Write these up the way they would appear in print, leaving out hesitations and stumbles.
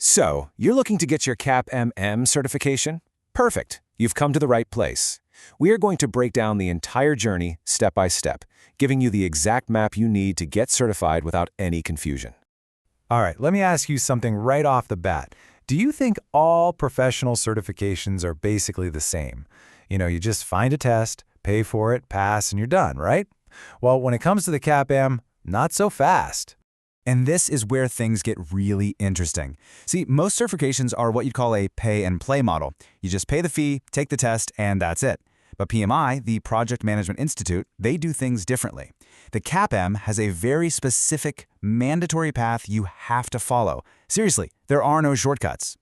So, you're looking to get your CAPM certification? Perfect. You've come to the right place. We are going to break down the entire journey step by step, giving you the exact map you need to get certified without any confusion. All right, let me ask you something right off the bat. Do you think all professional certifications are basically the same? You just find a test, pay for it, pass, and you're done, right? Well, when it comes to the CAPM, not so fast. And this is where things get really interesting. See, most certifications are what you'd call a pay-and-play model. You just pay the fee, take the test, and that's it. But PMI, the Project Management Institute, they do things differently. The CAPM has a very specific, mandatory path you have to follow. Seriously, there are no shortcuts.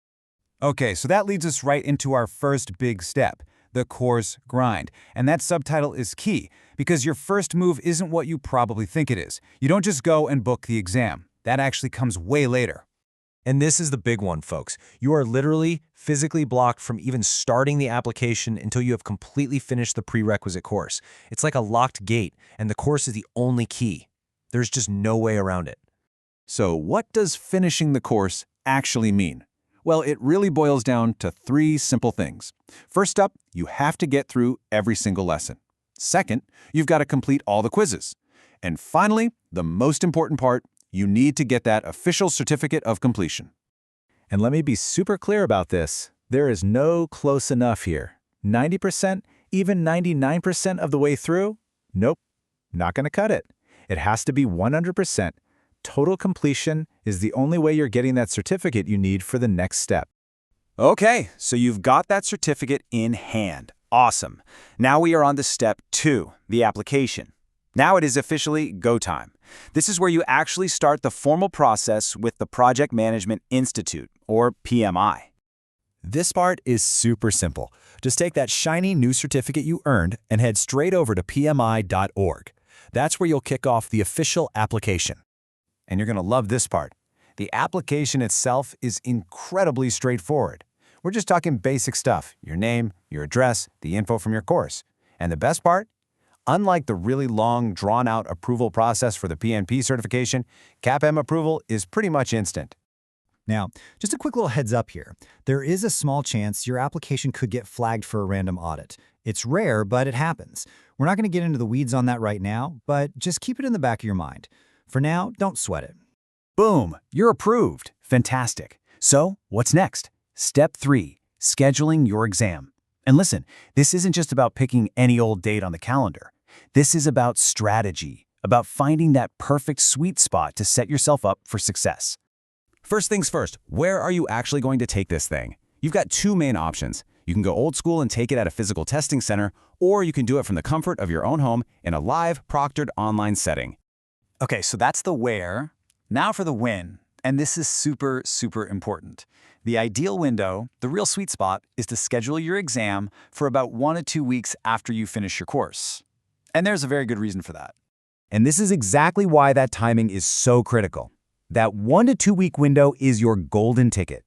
Okay, so that leads us right into our first big step, the course grind. And that subtitle is key, because your first move isn't what you probably think it is. You don't just go and book the exam. That actually comes way later. And this is the big one, folks. You are literally physically blocked from even starting the application until you have completely finished the prerequisite course. It's like a locked gate, and the course is the only key. There's just no way around it. So what does finishing the course actually mean? Well, it really boils down to 3 simple things. First up, you have to get through every single lesson. Second, you've got to complete all the quizzes. And finally, the most important part, you need to get that official certificate of completion. And let me be super clear about this. There is no close enough here. 90%, even 99% of the way through? Nope, not going to cut it. It has to be 100%. Total completion is the only way you're getting that certificate you need for the next step. Okay, so you've got that certificate in hand. Awesome. Now we are on to step 2, the application. Now it is officially go time. This is where you actually start the formal process with the Project Management Institute, or PMI. This part is super simple. Just take that shiny new certificate you earned and head straight over to pmi.org. That's where you'll kick off the official application. And you're going to love this part. The application itself is incredibly straightforward. We're just talking basic stuff, your name, your address, the info from your course. And the best part? Unlike the really long, drawn-out approval process for the PNP certification, CAPM approval is pretty much instant. Now, just a quick little heads up here. There is a small chance your application could get flagged for a random audit. It's rare, but it happens. We're not going to get into the weeds on that right now, but just keep it in the back of your mind. For now, don't sweat it. Boom, you're approved. Fantastic. So, what's next? Step 3, scheduling your exam. And listen, this isn't just about picking any old date on the calendar. This is about strategy, about finding that perfect sweet spot to set yourself up for success. First things first, where are you actually going to take this thing? You've got 2 main options. You can go old school and take it at a physical testing center, or you can do it from the comfort of your own home in a live, proctored online setting. Okay, so that's the where. Now for the when. And this is super, super important. The ideal window, the real sweet spot, is to schedule your exam for about 1 to 2 weeks after you finish your course. And there's a very good reason for that. And this is exactly why that timing is so critical. That 1 to 2 week window is your golden ticket.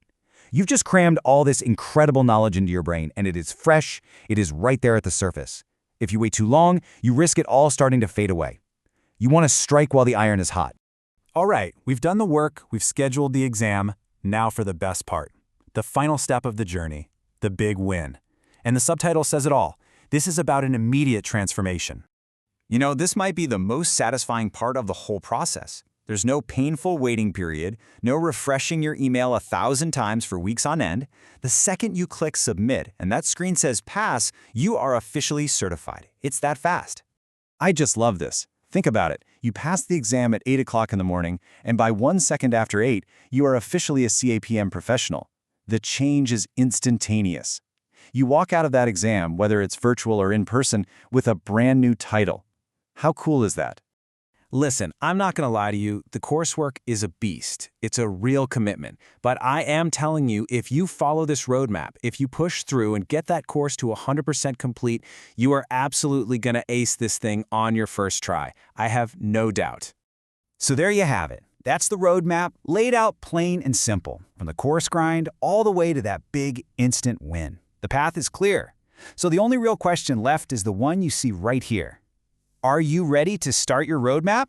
You've just crammed all this incredible knowledge into your brain, and it is fresh, it is right there at the surface. If you wait too long, you risk it all starting to fade away. You want to strike while the iron is hot. All right, we've done the work, we've scheduled the exam. Now for the best part, the final step of the journey, the big win. And the subtitle says it all. This is about an immediate transformation. You know, this might be the most satisfying part of the whole process. There's no painful waiting period, no refreshing your email 1,000 times for weeks on end. The second you click submit and that screen says pass, you are officially certified. It's that fast. I just love this. Think about it. You pass the exam at 8 o'clock in the morning, and by 1 second after 8, you are officially a CAPM professional. The change is instantaneous. You walk out of that exam, whether it's virtual or in person, with a brand new title. How cool is that? Listen, I'm not going to lie to you, the coursework is a beast. It's a real commitment. But I am telling you, if you follow this roadmap, if you push through and get that course to 100% complete, you are absolutely going to ace this thing on your first try. I have no doubt. So there you have it. That's the roadmap, laid out plain and simple, from the course grind all the way to that big instant win. The path is clear. So the only real question left is the one you see right here. Are you ready to start your roadmap?